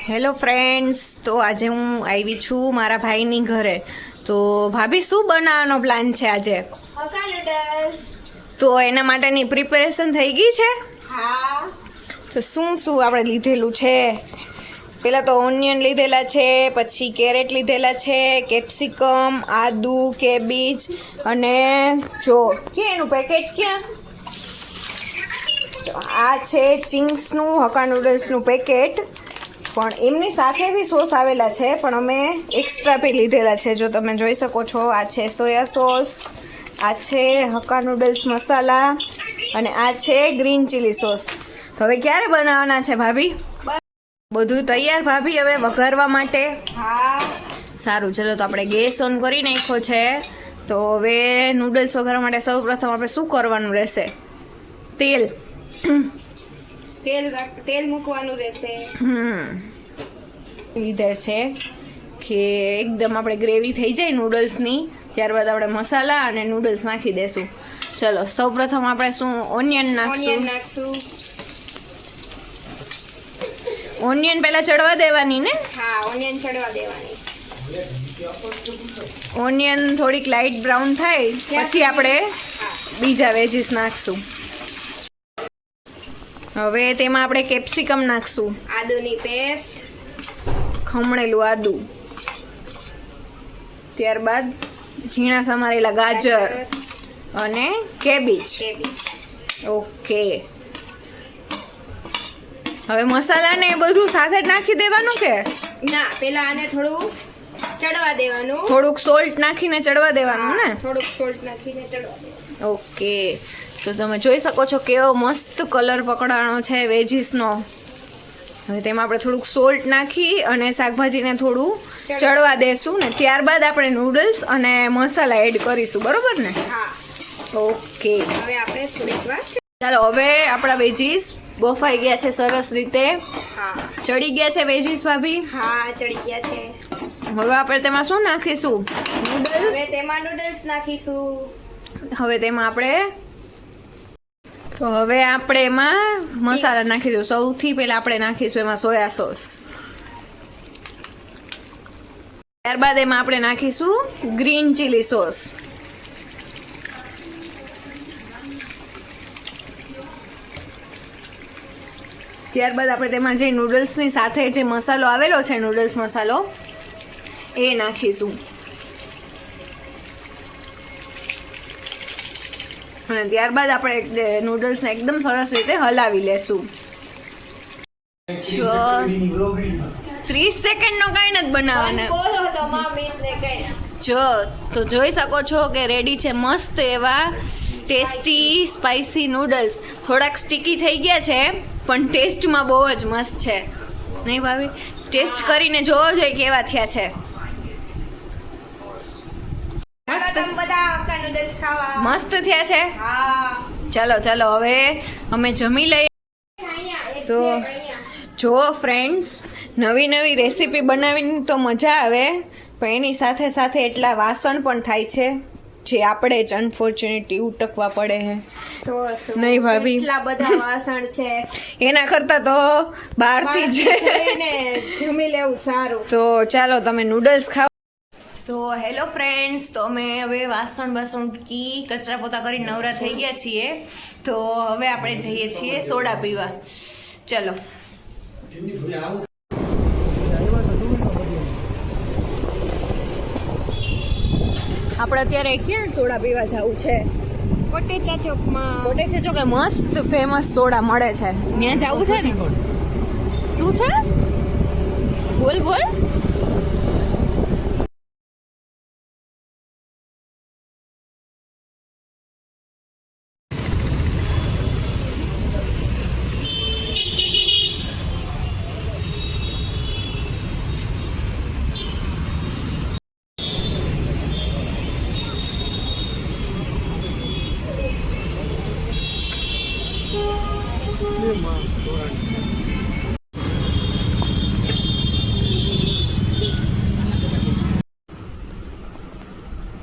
Hello friends, તો આજે હું આવી છું મારા ભાઈની ઘરે. તો ભાભી શું બનાવવાનો પ્લાન છે આજે? Hakka noodles. તો એના માટેની પ્રિપેરેશન થઈ ગઈ છે? હા. તો શું શું આપણે લીધેલું છે? પહેલાં તો ઓનિયન લીધેલા છે, પછી કેરેટ લીધેલા છે, કેપ્સિકમ, આદુ, કેબીજ અને જો ક્યાં એનું પેકેટ ક્યાં? આ છે ચિંગ્સનું હક્કા નૂડલ્સનું પેકેટ. પણ એમની સાથે બી સોસ આવેલા છે, પણ અમે એક્સ્ટ્રા બી લીધેલા છે. જો તમે જોઈ શકો છો, આ છે સોયા સોસ, આ છે હક્કા નૂડલ્સ મસાલા અને આ છે ગ્રીન ચીલી સોસ. તો હવે ક્યારે બનાવવાના છે ભાભી? બધું તૈયાર ભાભી હવે વઘારવા માટે? હા. સારું, ચલો તો આપણે ગેસ ઓન કરી નાખ્યો છે. તો હવે નૂડલ્સ વઘારવા માટે સૌ પ્રથમ આપણે શું કરવાનું રહેશે? તેલ તેલ મૂકવાનું રહેશે. લીધે છે કે એકદમ આપણે ગ્રેવી થઈ જાય નૂડલ્સની, ત્યારબાદ આપણે મસાલા અને નૂડલ્સ નાખી દેશું. ચલો સૌ પ્રથમ આપણે શું ઓનિયન નાખશું. ઓનિયન પહેલા ચડવા દેવાની ને? હા, ઓનિયન ચડવા દેવાની. ઓનિયન થોડીક લાઇટ બ્રાઉન થાય પછી આપણે બીજા વેજીસ નાખશું. હવે તેમાં આપણે કેપ્સિકમ નાખશું, આદુની પેસ્ટ, ખમણેલું આદુ, ત્યારબાદ ઝીણા સમારેલા ગાજર અને કેબીજ. ઓકે, હવે મસાલા ને બધું સાથે જ નાખી દેવાનું કે ના? પેલા આને થોડું ચડવા દેવાનું. થોડુંક સોલ્ટ નાખીને ચડવા દેવાનું ને? થોડુંક સોલ્ટ નાખીને ચડવા દેવાનું. ઓકે, તો તમે જોઈ શકો છો કેવો મસ્ત કલર પકડાણો છે વેજીસનો. હવે તેમાં આપણે થોડુંક સોલ્ટ નાખી અને શાકભાજીને થોડું ચડવા દેશું ને ત્યારબાદ આપણે નૂડલ્સ અને મસાલા એડ કરીશું, બરોબર ને? હા. ઓકે, હવે આપણે થોડીક વાર. ચાલો હવે આપણા વેજીસ બફાઈ ગયા છે સરસ રીતે. હા. ચડી ગયા છે વેજીસ ભાભી? હા, ચડી ગયા છે. હવે આપણે તેમાં શું નાખીશું? નૂડલ્સ. હવે તેમાં નૂડલ્સ નાખીશું. હવે તેમાં આપણે એમાં મસાલા નાખીશું. સૌથી પહેલા આપણે નાખીશું એમાં સોયા સોસ, ત્યારબાદ એમાં આપણે નાખીશું ગ્રીન ચીલી સોસ, ત્યારબાદ આપણે તેમાં જે નૂડલ્સની સાથે જે મસાલો આવેલો છે નૂડલ્સ મસાલો એ નાખીશું અને ત્યારબાદ આપણે નૂડલ્સને એકદમ સરસ રીતે હલાવી લેશું. 30 સેકન્ડનો કાંઈ નથી બનાવવાના. બોલો તો મામીને કઈ. જો તો જોઈ શકો છો કે રેડી છે મસ્ત એવા ટેસ્ટી સ્પાઇસી નૂડલ્સ. થોડાક સ્ટીકી થઈ ગયા છે પણ ટેસ્ટમાં બહુ જ મસ્ત છે, નહીં ભાભી? ટેસ્ટ કરીને જોવો જોઈએ કેવા થયા છે. મસ્ત થયા છે. હા. ચલો હવે અમે જમી લઈએ. તો જો ફ્રેન્ડ્સ, નવી રેસીપી બનાવીને તો મજા આવે, પણ એની સાથે સાથે એટલા વાસણ પણ થાય છે જે આપણે જ અનફોર્ચ્યુનેટલી ઉટકવા પડે છે, તો નહીં ભાભી? કેટલા બધા વાસણ છે, એના કરતાં તો બહારથી જ જઈને જમી લેવું સારું. તો ચાલો તમે નૂડલ્સ ખાઓ. તો હેલો ફ્રેન્ડ્સ, તો અમે હવે વાસણ ઉટકી કચરા પોતા કરી નવરા થઈ ગયા છીએ. તો હવે આપણે જઈએ છીએ સોડા પીવા. ચલો. આપણે અત્યારે ક્યાં સોડા પીવા જવું છે? કોટેચા ચોકમાં. કોટેચા ચોકે મસ્ત ફેમસ સોડા મળે છે, ત્યાં જવું છે ને? શું છે? બોલ.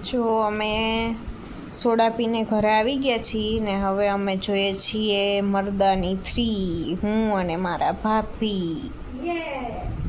જો અમે સોડા પીને ઘરે આવી ગયા છીએ ને હવે અમે જોઈએ છીએ મર્દાની 3, હું અને મારા ભાભી. યસ.